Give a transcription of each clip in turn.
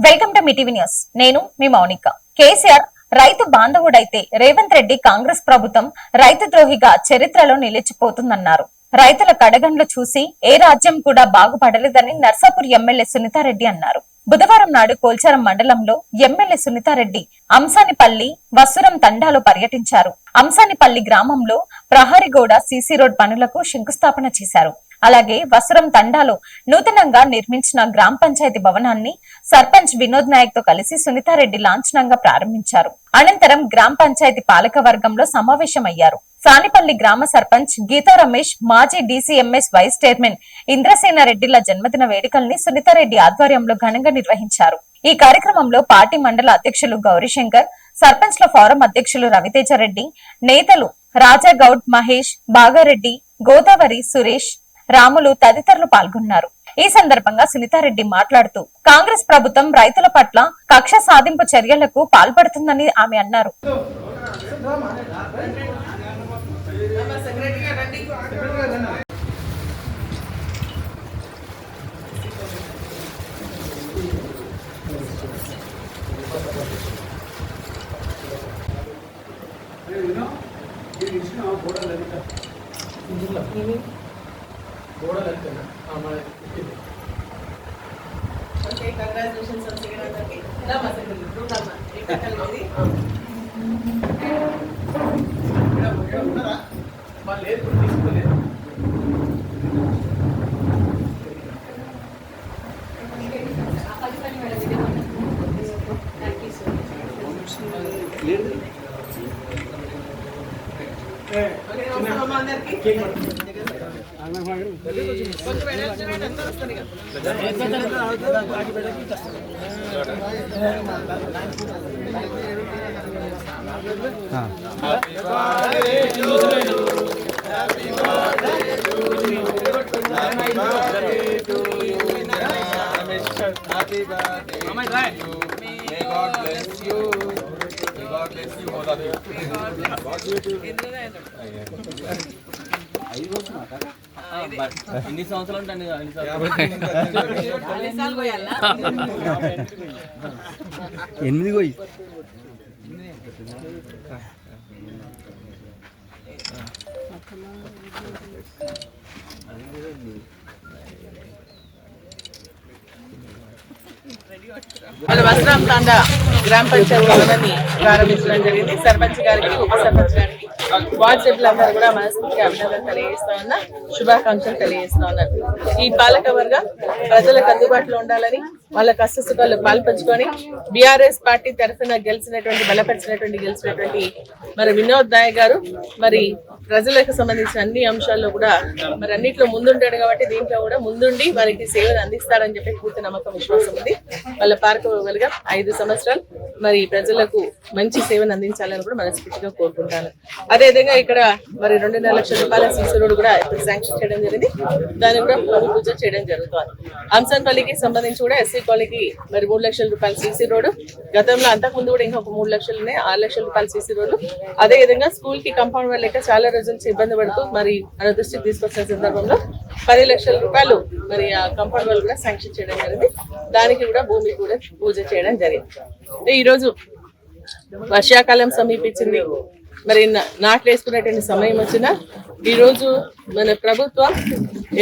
Welcome to Mee TV news. నేను మీ మౌనిక. కేసీఆర్ రైతు బాంధవుడైతే రేవంత్ రెడ్డి కాంగ్రెస్ ప్రభుత్వం రైతు ద్రోహిగా చరిత్రలో నిలిచిపోతుందన్నారు. రైతుల కడగండ్లు చూసి ఏ రాజ్యం కూడా బాగుపడలేదని నర్సాపూర్ ఎమ్మెల్యే సునీతారెడ్డి అన్నారు. బుధవారం నాడు కోల్చారం మండలంలో ఎమ్మెల్యే సునీతారెడ్డి అంసానిపల్లి వసురం తండాలో పర్యటించారు. అంసానిపల్లి గ్రామంలో ప్రహరిగోడ సీసీ రోడ్ పనులకు శంకుస్థాపన చేశారు. అలాగే వసురం తండాలో నూతనంగా నిర్మించిన గ్రామ పంచాయతీ భవనాన్ని సర్పంచ్ వినోద్ నాయక్ తో కలిసి సునీతారెడ్డి లాంఛనంగా ప్రారంభించారు. అనంతరం గ్రామ పంచాయతీ పాలక వర్గంలో సమావేశమయ్యారు. సానిపల్లి గ్రామ సర్పంచ్ గీతా రమేష్, మాజీ డీసీఎంఎస్ వైస్ చైర్మన్ ఇంద్రసేన రెడ్డిల జన్మదిన వేడుకల్ని సునీతారెడ్డి ఆధ్వర్యంలో ఘనంగా నిర్వహించారు. ఈ కార్యక్రమంలో పార్టీ మండల అధ్యక్షులు గౌరీశంకర్, సర్పంచ్ల ఫోరం అధ్యక్షులు రవితేజ రెడ్డి, నేతలు రాజాగౌడ్, మహేష్, బాగారెడ్డి, గోదావరి, సురేష్, రాములు తదితరులు పాల్గొన్నారు. ఈ సందర్భంగా సునీతారెడ్డి మాట్లాడుతూ కాంగ్రెస్ ప్రభుత్వం రైతుల పట్ల కక్ష సాధింపు చర్యలకు పాల్పడుతుందని ఆమె అన్నారు. Okay, congratulations once again on the cake. Lama secretary, do lama. Ekakal gadi. Unara? Ma లేదు తీసుకోలేదు. Thank you so much. లేదు. ఓకే, నమస్కారం అందరికి. కేక్ ఎన్ని సంవత్సరాలు ఉంటాను ఎనిమిది పోయి వస్త్రం తాండా గ్రామ పంచాయతీ భవనాన్ని ప్రారంభించడం జరిగింది. సర్పంచ్ గారికి, ఉప సర్పంచ్ గారికి, వార్డు సభ్యులందరూ కూడా మనస్ఫూర్తిగా అభినందనలు తెలియజేస్తా ఉన్నా, శుభాకాంక్షలు తెలియజేస్తా ఉన్నారు. ఈ పాలక వర్గం ప్రజలకు అందుబాటులో ఉండాలని, వాళ్ళ కష్ట సుఖాలు పాల్పంచుకొని బీఆర్ఎస్ పార్టీ తరఫున గెలిచినటువంటి మరి వినోద్ నాయక్ గారు మరి ప్రజలకు సంబంధించిన అన్ని అంశాల్లో కూడా మరి అన్నింటిలో ముందుంటాడు కాబట్టి దీంట్లో కూడా ముందుండి వారికి సేవలు అందిస్తారని చెప్పి పూర్తి నమ్మకం, విశ్వాసం ఉంది. వాళ్ళ పాలకవర్గంగా 5 సంవత్సరాలు మరి ప్రజలకు మంచి సేవను అందించాలని కూడా మనస్ఫూర్తిగా కోరుకుంటాను. అదేవిధంగా ఇక్కడ మరి 2.5 లక్షల రూపాయల సీసీ రోడ్ కూడా ఇప్పుడు శాంక్షన్ చేయడం జరిగింది. దాన్ని కూడా భూమి పూజ చేయడం జరుగుతుంది. అంసన్పల్లికి సంబంధించి కూడా ఎస్సీ కాలనీకి మరి 3 లక్షల రూపాయల సీసీ రోడ్డు, గతంలో అంతకుముందు కూడా ఇంకొక 3 లక్షలు ఉన్నాయి, 6 లక్షల రూపాయల సీసీ రోడ్లు. అదేవిధంగా స్కూల్ కి కాంపౌండ్ వాళ్ళ లెక్క చాలా రోజుల నుంచి ఇబ్బంది పడుతూ మరి మన దృష్టికి తీసుకొచ్చిన సందర్భంలో 10 లక్షల రూపాయలు మరి ఆ కాంపౌండ్ వాళ్ళు కూడా శాంక్షన్ చేయడం జరిగింది. దానికి కూడా భూమి కూడా పూజ చేయడం జరిగింది. ఈరోజు వర్షాకాలం సమీపించింది, మరి నాట్లు వేసుకునేటువంటి సమయం వచ్చినా ఈరోజు మన ప్రభుత్వం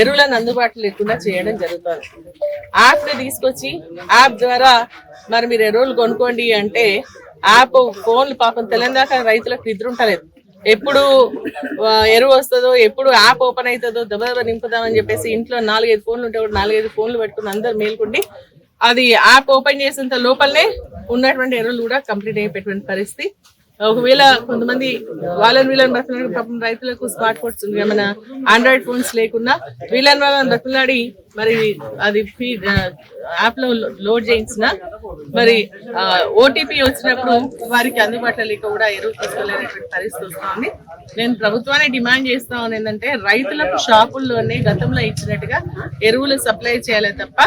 ఎరువులను అందుబాటులో లేకుండా చేయడం జరుగుతుంది. యాప్ తీసుకొచ్చి యాప్ ద్వారా మరి మీరు ఎరువులు కొనుక్కోండి అంటే యాప్ ఫోన్లు పాపం తెలంగాణ రైతులకు నిద్రుంటలేదు. ఎప్పుడు ఎరువు వస్తుందో, ఎప్పుడు యాప్ ఓపెన్ అవుతుందో దెబ్బ నింపుదామని చెప్పేసి ఇంట్లో 4-5 ఫోన్లు ఉంటే కూడా 4-5 ఫోన్లు పెట్టుకుని అందరు మేల్కుండి అది యాప్ ఓపెన్ చేసేంత లోపలనే ఉన్నటువంటి ఎరువులు కూడా కంప్లీట్ అయిపోయేటువంటి పరిస్థితి. ఒకవేళ కొంతమంది వాళ్ళని బతుకులాడి పాపం రైతులకు స్మార్ట్ ఫోన్స్ మన ఆండ్రాయిడ్ ఫోన్స్ లేకున్నా వాళ్ళని బతుకులాడి మరి అది యాప్ లో లోడ్ చేయించిన మరి ఓటీపీ వచ్చినప్పుడు వారికి అందుబాటులో లేక కూడా ఎరువు తీసుకోలేనటువంటి పరిస్థితి వస్తుంది. నేను ప్రభుత్వాన్ని డిమాండ్ చేస్తా ఉన్నాను ఏంటంటే రైతులకు షాపుల్లోనే గతంలో ఇచ్చినట్టుగా ఎరువులు సప్లై చేయాలి తప్ప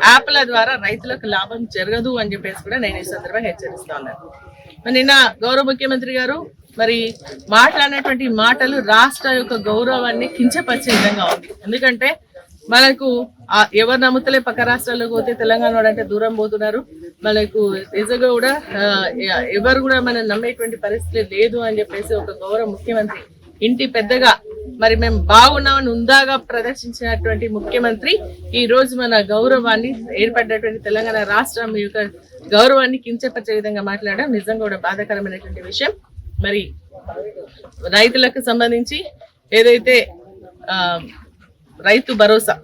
యాప్ల ద్వారా రైతులకు లాభం జరగదు అని చెప్పేసి కూడా నేను ఈ సందర్భంగా హెచ్చరిస్తా ఉన్నాను. నిన్న గౌరవ ముఖ్యమంత్రి గారు మరి మాట్లాడినటువంటి మాటలు రాష్ట్ర యొక్క గౌరవాన్ని కించపరిచే విధంగా ఉంది. ఎందుకంటే మనకు ఎవరు నమ్ముతలే పక్క రాష్ట్రాలకు పోతే తెలంగాణ అంటే దూరం పోతున్నారు. మనకు నిజంగా కూడా ఎవరు కూడా మనం నమ్మేటువంటి పరిస్థితి లేదు అని చెప్పేసి ఒక గౌరవ ముఖ్యమంత్రి ఇంటి పెద్దగా మరి మేము బాగున్నామని ఉందాగా ప్రదర్శించినటువంటి ముఖ్యమంత్రి ఈ రోజు మన గౌరవాన్ని ఏర్పడినటువంటి తెలంగాణ రాష్ట్రం యొక్క గౌరవాన్ని కించపరిచే విధంగా మాట్లాడడం నిజంగా కూడా బాధాకరమైనటువంటి విషయం. మరి రైతులకు సంబంధించి ఏదైతే రైతు భరోసా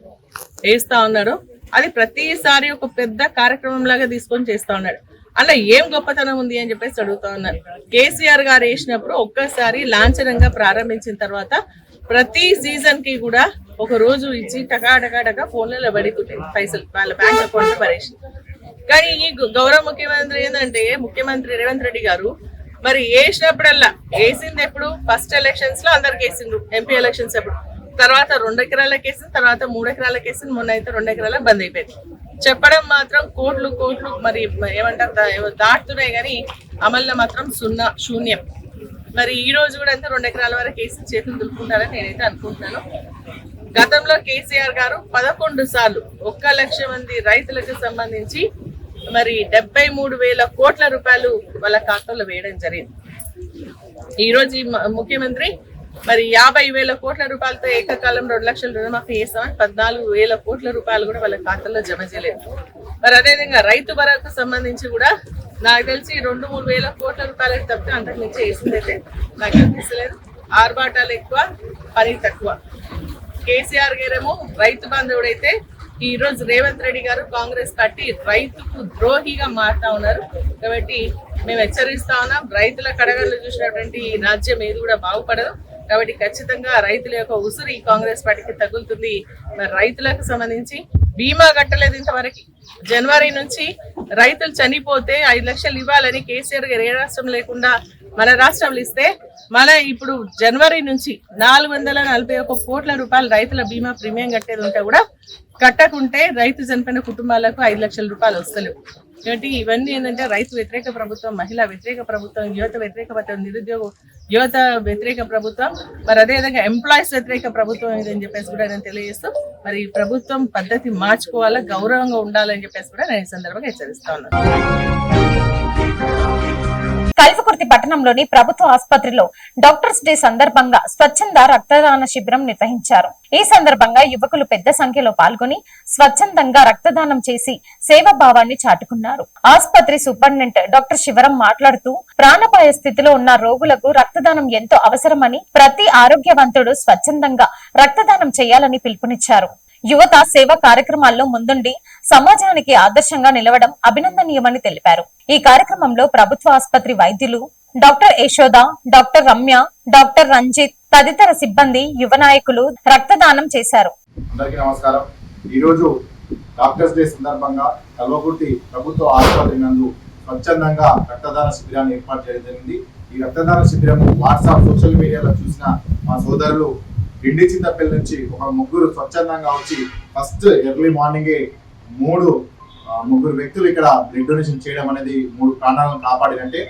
వేస్తా ఉన్నాడో అది ప్రతిసారి ఒక పెద్ద కార్యక్రమం లాగా తీసుకొని చేస్తా ఉన్నాడు. అలా ఏం గొప్పతనం ఉంది అని చెప్పేసి అడుగుతా ఉన్నారు. కేసీఆర్ గారు వేసినప్పుడు ఒక్కసారి లాంఛనంగా ప్రారంభించిన తర్వాత ప్రతి సీజన్ కి కూడా ఒక రోజు ఇచ్చి టకా ఫోన్లలో పడిపోతాయి పైసలు వాళ్ళ బ్యాంక్ అకౌంట్ పడేసి. కానీ ఈ గౌరవ ముఖ్యమంత్రి ఏంటంటే ముఖ్యమంత్రి రేవంత్ రెడ్డి గారు మరి వేసినప్పుడల్లా వేసింది ఎప్పుడు ఫస్ట్ ఎలక్షన్స్ లో అందరికి వేసిండ్రు, ఎంపీ ఎలక్షన్స్ అప్పుడు, తర్వాత 2 ఎకరాలకు వేసింది, తర్వాత 3 ఎకరాలకు వేసింది, మొన్న అయితే 2 ఎకరాలకు బంద్ అయిపోయింది. చెప్పడం మాత్రం కోట్లు మరి ఏమంటారు దాటుతున్నాయి కానీ అమల్లో మాత్రం శూన్యం. మరి ఈ రోజు కూడా అంతా 2 ఎకరాల వరకు వేసి చేతులు దులుపుకుంటారని నేనైతే అనుకుంటున్నాను. గతంలో కేసీఆర్ గారు 11 సార్లు 1 లక్ష మంది రైతులకు సంబంధించి మరి 73,000 కోట్ల రూపాయలు వాళ్ళ ఖాతాలో వేయడం జరిగింది. ఈ రోజు ఈ ముఖ్యమంత్రి మరి 50,000 కోట్ల రూపాయలతో ఏకకాలం 2 లక్షల రుణమాఫీ చేస్తామని 14,000 కోట్ల రూపాయలు కూడా వాళ్ళ ఖాతాలో జమ చేయలేదు. మరి అదేవిధంగా రైతు భరోసాకు సంబంధించి కూడా నాకు తెలిసి 2-3 వేల కోట్ల రూపాయలకు తప్పితే అంతకు మించి వేసిందైతే నాకు అనిపిస్తలేదు. ఆర్భాటాలు ఎక్కువ, పని తక్కువ. కేసీఆర్ గారేమో రైతు బాంధవుడైతే ఈ రోజు రేవంత్ రెడ్డి గారు కాంగ్రెస్ పార్టీ రైతుకు ద్రోహిగా మారుతా ఉన్నారు. కాబట్టి మేము హెచ్చరిస్తా ఉన్నాం, రైతుల కడగళ్ళు చూసినటువంటి ఈ రాజ్యం ఏది కూడా బాగుపడదు. కాబట్టి ఖచ్చితంగా రైతుల యొక్క ఉసురు ఈ కాంగ్రెస్ పార్టీకి తగులుతుంది. మరి రైతులకు సంబంధించి బీమా కట్టలేదు ఇంతవరకు. జనవరి నుంచి రైతులు చనిపోతే 5 లక్షలు ఇవ్వాలని కేసీఆర్ గారు ఏ రాష్ట్రం లేకుండా మన రాష్ట్రంలో ఇస్తే మన ఇప్పుడు జనవరి నుంచి 441 కోట్ల రూపాయలు రైతుల బీమా ప్రీమియం కట్టేది ఉంటే కూడా కట్టకుంటే రైతు చనిపోయిన కుటుంబాలకు 5 లక్షల రూపాయలు వస్తలేవు. కాబట్టి ఇవన్నీ ఏంటంటే రైతు వ్యతిరేక ప్రభుత్వం, మహిళా వ్యతిరేక ప్రభుత్వం, యువత వ్యతిరేక ప్రభుత్వం, నిరుద్యోగ యువత వ్యతిరేక ప్రభుత్వం, మరి అదేవిధంగా ఎంప్లాయీస్ వ్యతిరేక ప్రభుత్వం ఇదని చెప్పేసి కూడా నేను తెలియజేస్తూ మరి ప్రభుత్వం పద్ధతి మార్చుకోవాలా, గౌరవంగా ఉండాలని చెప్పేసి కూడా నేను ఈ సందర్భంగా హెచ్చరిస్తా ఉన్నాను. కల్వకుర్తి పట్టణంలోని ప్రభుత్వ ఆసుపత్రిలో డాక్టర్స్ డే సందర్భంగా స్వచ్ఛంద రక్తదాన శిబిరం నిర్వహించారు. ఈ సందర్భంగా యువకులు పెద్ద సంఖ్యలో పాల్గొని స్వచ్ఛందంగా రక్తదానం చేసి సేవాభావాన్ని చాటుకున్నారు. ఆసుపత్రి సూపరింటెండెంట్ డాక్టర్ శివరం మాట్లాడుతూ ప్రాణాపాయ స్థితిలో ఉన్న రోగులకు రక్తదానం ఎంతో అవసరమని, ప్రతి ఆరోగ్యవంతుడు స్వచ్ఛందంగా రక్తదానం చేయాలని పిలుపునిచ్చారు. యువత సేవా కార్యక్రమాల్లో ముందుండి సమాజానికి ఆదర్శంగా నిలవడం అభినందనీయమని తెలిపారు. ఈ కార్యక్రమంలో ప్రభుత్వ ఆసుపత్రి వైద్యులు doctor Yashoda, doctor Ramya, doctor Ranjith తదితర సిబ్బంది, యువ నాయకులు రక్తదానం చేశారు. అందరికీ నమస్కారం. ఈరోజు డాక్టర్స్ డే సందర్భంగా కల్వకుర్తి ప్రభుత్వ ఆసుపత్రి నందు స్వచ్ఛందంగా రక్తదాన శిబిరాన్ని ఏర్పాటు చేయడం జరిగింది. ఈ రక్తదాన శిబిరం వాట్సాప్, సోషల్ మీడియాలో చూసిన మా సోదరులు డిండి చింతపల్లి నుంచి ఒక 3 స్వచ్ఛందంగా వచ్చి ఫస్ట్ ఎర్లీ మార్నింగే 3 వ్యక్తులు ఇక్కడ బ్లడ్ డొనేషన్ చేయడం అనేది 3 ప్రాణాలను కాపాడినంటే.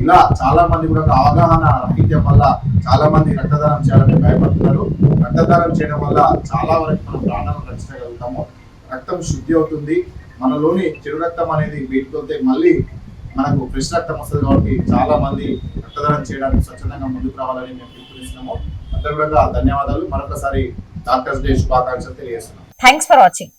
ఇలా చాలా మంది కూడా అవగాహన రాహిత్యం వల్ల చాలా మంది రక్తదానం చేయాలని భయపడుతున్నారు. రక్తదానం చేయడం వల్ల చాలా వరకు మనం ప్రాణాలను రక్షించగలుగుతాము. రక్తం శుద్ధి అవుతుంది. మనలోని చెడు రక్తం అనేది బయటకు మళ్ళీ మనకు ఫ్రెష్ రక్తం వస్తుంది. కాబట్టి చాలా మంది రక్తదానం చేయడానికి స్వచ్ఛందంగా ముందుకు రావాలని మేము పిలుపునిస్తున్నాము. అందరూ కూడా ధన్యవాదాలు. మరొకసారి డాక్టర్స్ డే శుభాకాంక్షలు తెలియజేస్తున్నాం. Thanks for watching.